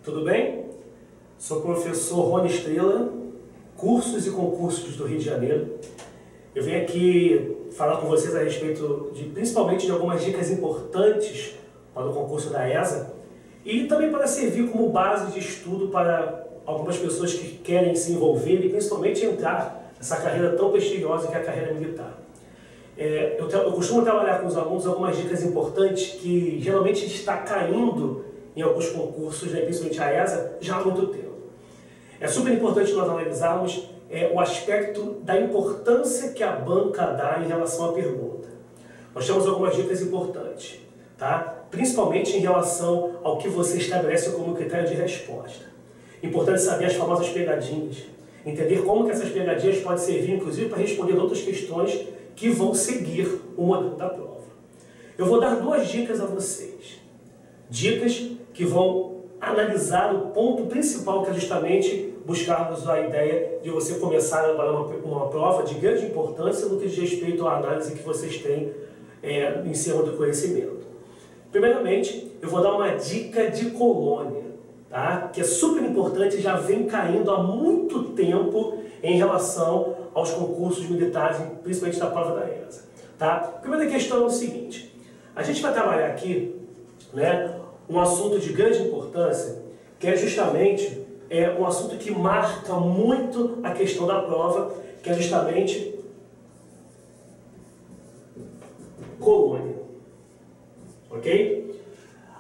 Tudo bem? Sou o professor Rony Estrela, cursos e concursos do Rio de Janeiro. Eu venho aqui falar com vocês a respeito principalmente de algumas dicas importantes para o concurso da ESA e também para servir como base de estudo para algumas pessoas que querem se envolver e principalmente entrar nessa carreira tão prestigiosa que é a carreira militar. Eu costumo trabalhar com os alunos algumas dicas importantes que geralmente está caindo em alguns concursos, principalmente a ESA, já há muito tempo. É super importante nós analisarmos o aspecto da importância que a banca dá em relação à pergunta. Nós temos algumas dicas importantes, tá? Principalmente em relação ao que você estabelece como critério de resposta. Importante saber as famosas pegadinhas, entender como que essas pegadinhas podem servir, inclusive, para responder outras questões que vão seguir o modelo da prova. Eu vou dar duas dicas a vocês. Dicas que vão analisar o ponto principal, que é justamente buscarmos a ideia de você começar agora uma prova de grande importância no que diz respeito à análise que vocês têm em cima do conhecimento. Primeiramente, eu vou dar uma dica de colônia, tá? Que é super importante e já vem caindo há muito tempo em relação aos concursos militares, principalmente da prova da ESA. Tá? A primeira questão é o seguinte: a gente vai trabalhar aqui um assunto de grande importância, que é justamente um assunto que marca muito a questão da prova, que é justamente colônia. Ok?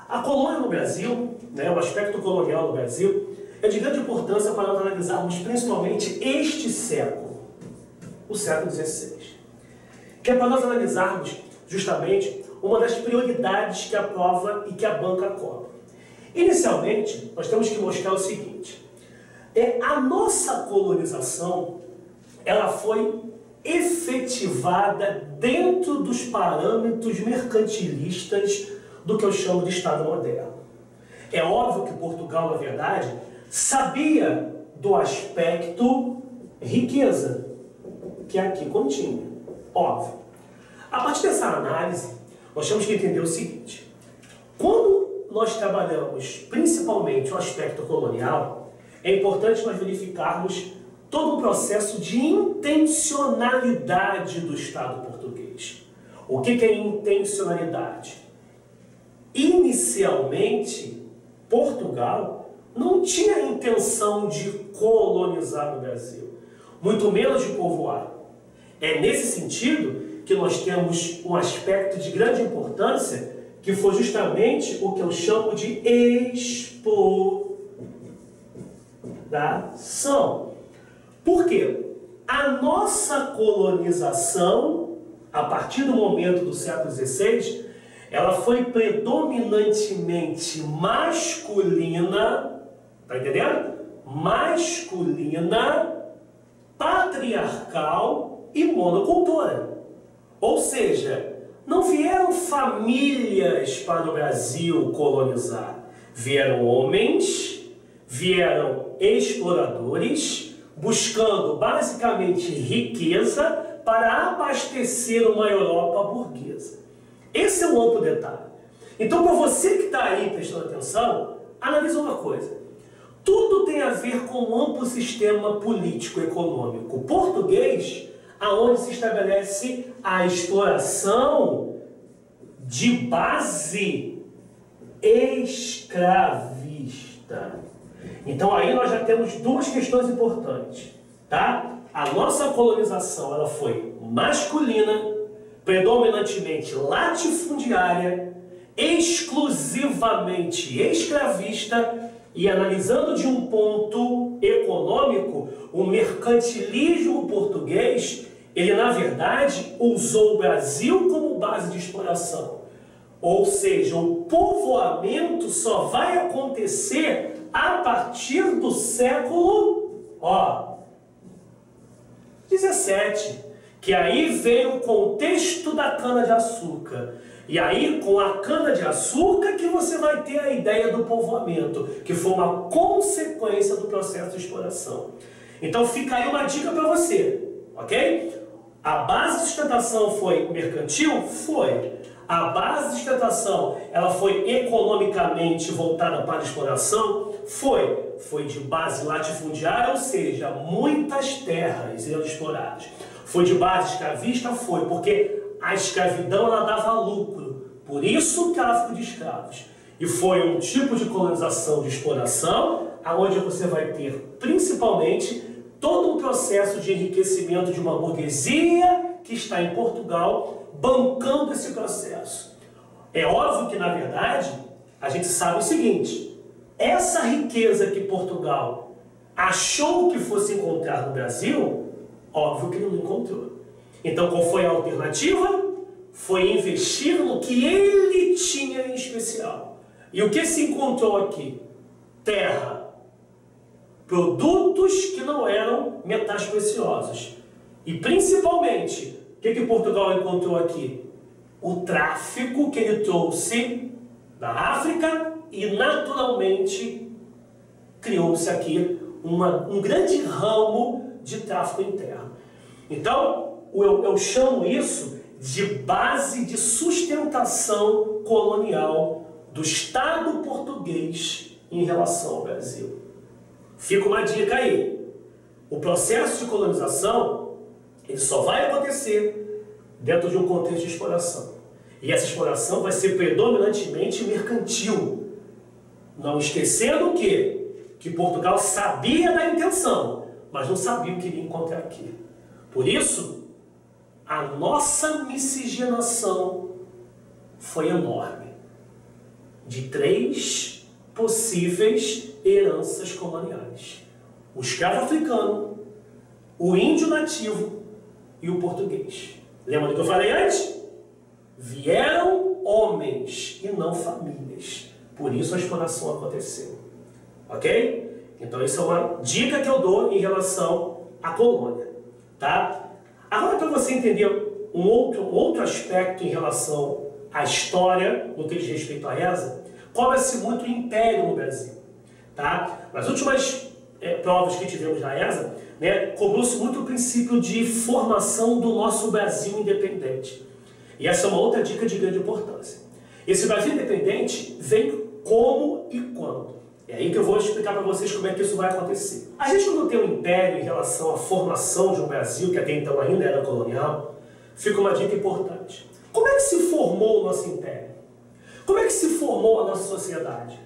A colônia no Brasil, o aspecto colonial no Brasil, é de grande importância para nós analisarmos principalmente este século, o século XVI, que é para nós analisarmos justamente uma das prioridades que a prova e que a banca cobra. Inicialmente, nós temos que mostrar o seguinte: a nossa colonização ela foi efetivada dentro dos parâmetros mercantilistas do que eu chamo de Estado moderno. É óbvio que Portugal, na verdade, sabia do aspecto riqueza, que aqui continha. Óbvio. A partir dessa análise, nós temos que entender o seguinte: quando nós trabalhamos principalmente o aspecto colonial, é importante nós verificarmos todo o processo de intencionalidade do Estado português. O que é intencionalidade? Inicialmente, Portugal não tinha a intenção de colonizar o Brasil, muito menos de povoar. É nesse sentido que nós temos um aspecto de grande importância, que foi justamente o que eu chamo de exploração. Por quê? A nossa colonização, a partir do momento do século XVI, ela foi predominantemente masculina, tá entendendo? Masculina, patriarcal e monocultora. Ou seja, não vieram famílias para o Brasil colonizar. Vieram homens, vieram exploradores, buscando basicamente riqueza para abastecer uma Europa burguesa. Esse é um amplo detalhe. Então, para você que está aí prestando atenção, analisa uma coisa. Tudo tem a ver com um amplo sistema político-econômico português, aonde se estabelece a exploração de base escravista. Então aí nós já temos duas questões importantes, tá? A nossa colonização ela foi masculina, predominantemente latifundiária, exclusivamente escravista, e analisando de um ponto econômico, o mercantilismo português, ele na verdade usou o Brasil como base de exploração. Ou seja, o povoamento só vai acontecer a partir do século XVII, que aí veio o contexto da cana-de-açúcar. E aí, com a cana-de-açúcar, que você vai ter a ideia do povoamento, que foi uma consequência do processo de exploração. Então fica aí uma dica para você, ok? A base de sustentação foi mercantil? Foi. a base de sustentação ela foi economicamente voltada para a exploração? Foi de base latifundiária, ou seja, muitas terras eram exploradas. Foi de base escravista? Foi, porque a escravidão ela dava lucro, por isso tráfico de escravos. E foi um tipo de colonização de exploração, onde você vai ter principalmente todo um processo de enriquecimento de uma burguesia que está em Portugal, bancando esse processo. É óbvio que, na verdade, a gente sabe o seguinte: essa riqueza que Portugal achou que fosse encontrar no Brasil, óbvio que não encontrou. Então, qual foi a alternativa? Foi investir no que ele tinha em especial. E o que se encontrou aqui? Terra, produtos que não eram metais preciosos. E principalmente, o que Portugal encontrou aqui? O tráfico que ele trouxe da África e naturalmente criou-se aqui um grande ramo de tráfico interno. Então, eu chamo isso de base de sustentação colonial do Estado português em relação ao Brasil. Fica uma dica aí. O processo de colonização, ele só vai acontecer dentro de um contexto de exploração. E essa exploração vai ser predominantemente mercantil. Não esquecendo que Portugal sabia da intenção, mas não sabia o que iria encontrar aqui. Por isso, a nossa miscigenação foi enorme. De 3 possíveis heranças coloniais: o escravo africano, o índio nativo e o português. Lembra do que eu falei antes? Vieram homens e não famílias. Por isso a exploração aconteceu. Ok? Então isso é uma dica que eu dou em relação à colônia. Tá? Agora, para você entender um outro aspecto em relação à história, no que diz respeito à ESA, cobra-se muito o império no Brasil. Tá? Nas últimas provas que tivemos na ESA, né, cobrou-se muito o princípio de formação do nosso Brasil independente. E essa é uma outra dica de grande importância. Esse Brasil independente vem como e quando. É aí que eu vou explicar para vocês como é que isso vai acontecer. A gente, quando tem um império em relação à formação de um Brasil, que até então ainda era colonial, fica uma dica importante. Como é que se formou o nosso império? Como é que se formou a nossa sociedade?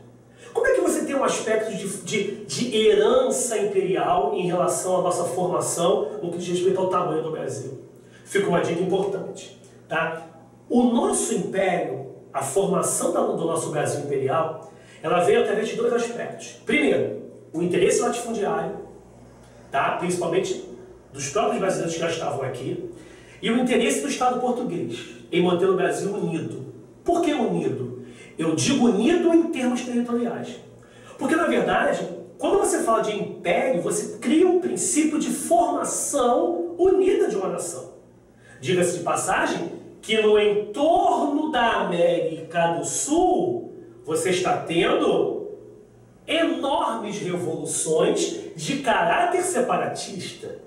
Como é que você tem um aspecto de herança imperial em relação à nossa formação no que diz respeito ao tamanho do Brasil? Fica uma dica importante. Tá? O nosso império, a formação do nosso Brasil imperial, ela veio através de 2 aspectos. Primeiro, o interesse latifundiário, tá? Principalmente dos próprios brasileiros que já estavam aqui, e o interesse do Estado português em manter o Brasil unido. Por que unido? Eu digo unido em termos territoriais. Porque, na verdade, quando você fala de império, você cria um princípio de formação unida de uma nação. Diga-se de passagem que no entorno da América do Sul, você está tendo enormes revoluções de caráter separatista.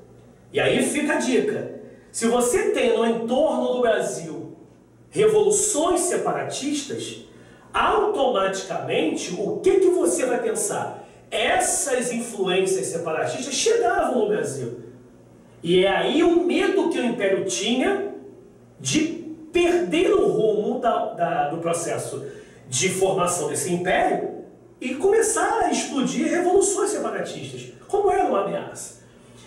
E aí fica a dica. Se você tem no entorno do Brasil revoluções separatistas, automaticamente, o que você vai pensar? Essas influências separatistas chegavam no Brasil. E é aí o medo que o Império tinha de perder o rumo do processo de formação desse Império e começar a explodir revoluções separatistas, como era uma ameaça.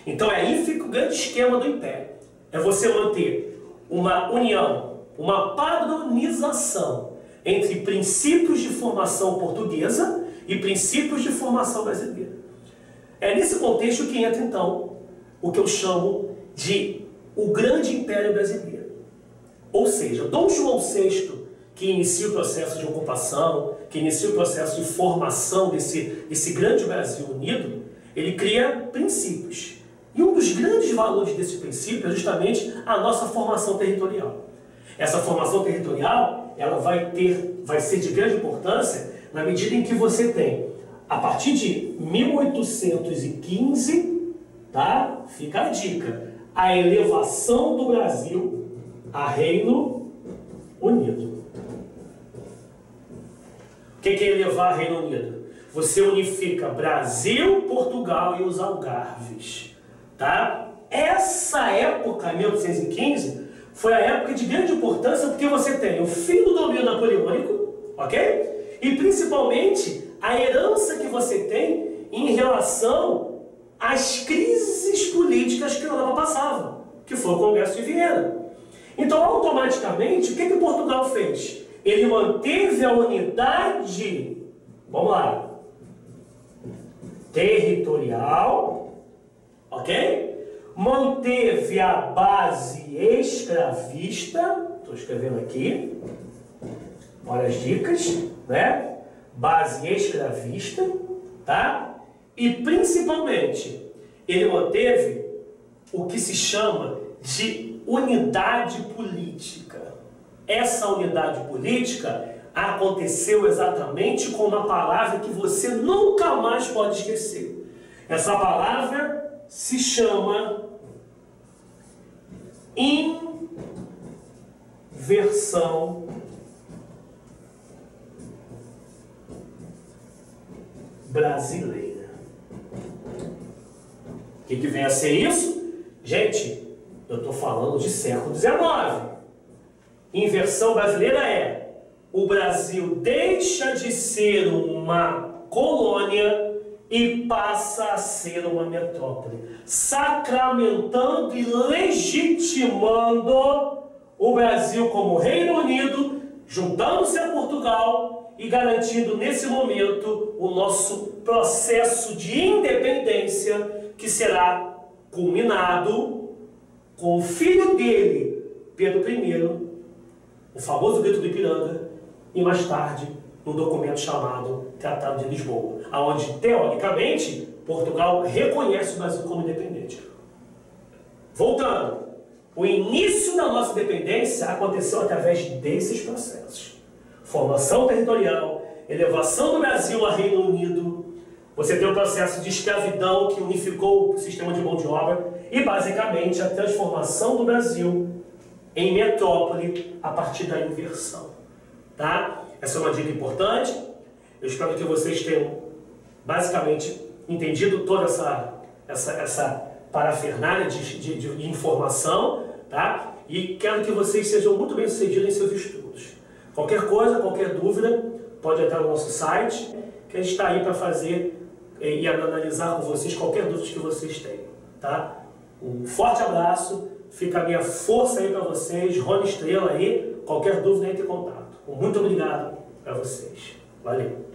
Então aí fica o grande esquema do Império. É você manter uma união, uma padronização entre princípios de formação portuguesa e princípios de formação brasileira. É nesse contexto que entra, então, o que eu chamo de o grande Império Brasileiro. Ou seja, Dom João VI, que inicia o processo de ocupação, que inicia o processo de formação desse grande Brasil unido, ele cria princípios. E um dos grandes valores desse princípio é justamente a nossa formação territorial. Essa formação territorial, ela vai ser de grande importância na medida em que você tem, a partir de 1815, tá? Fica a dica, a elevação do Brasil a Reino Unido. que é elevar Reino Unido? Você unifica Brasil, Portugal e os Algarves, tá? Essa época, 1815, foi a época de grande importância porque você tem o fim do domínio napoleônico, ok? E principalmente a herança que você tem em relação às crises políticas que a Europa passava, que foi o Congresso de Viena. Então, automaticamente, o que Portugal fez? Ele manteve a unidade, vamos lá, territorial, ok? Manteve a base escravista, estou escrevendo aqui, olha as dicas, né? Base escravista, tá? E principalmente, ele manteve o que se chama de unidade política. Essa unidade política aconteceu exatamente com uma palavra que você nunca mais pode esquecer. Essa palavra se chama inversão brasileira. O que vem a ser isso? Gente, eu estou falando de século XIX. Inversão brasileira é: o Brasil deixa de ser uma colônia e passa a ser uma metrópole, sacramentando e legitimando o Brasil como Reino Unido, juntando-se a Portugal e garantindo nesse momento o nosso processo de independência, que será culminado com o filho dele, Pedro I, o famoso Grito do Ipiranga, e mais tarde num documento chamado Tratado de Lisboa, onde, teoricamente, Portugal reconhece o Brasil como independente. Voltando, o início da nossa independência aconteceu através desses processos. Formação territorial, elevação do Brasil a Reino Unido, você tem o processo de escravidão que unificou o sistema de mão de obra e, basicamente, a transformação do Brasil em metrópole a partir da inversão. Tá? Essa é uma dica importante. Eu espero que vocês tenham basicamente entendido toda essa parafernália de informação, tá? E quero que vocês sejam muito bem sucedidos em seus estudos. Qualquer coisa, qualquer dúvida, pode entrar no nosso site, que a gente está aí para fazer e analisar com vocês qualquer dúvida que vocês tenham, tá? Um forte abraço, fica a minha força aí para vocês, Rony Estrela aí, qualquer dúvida entre em contato. Muito obrigado para vocês. Valeu!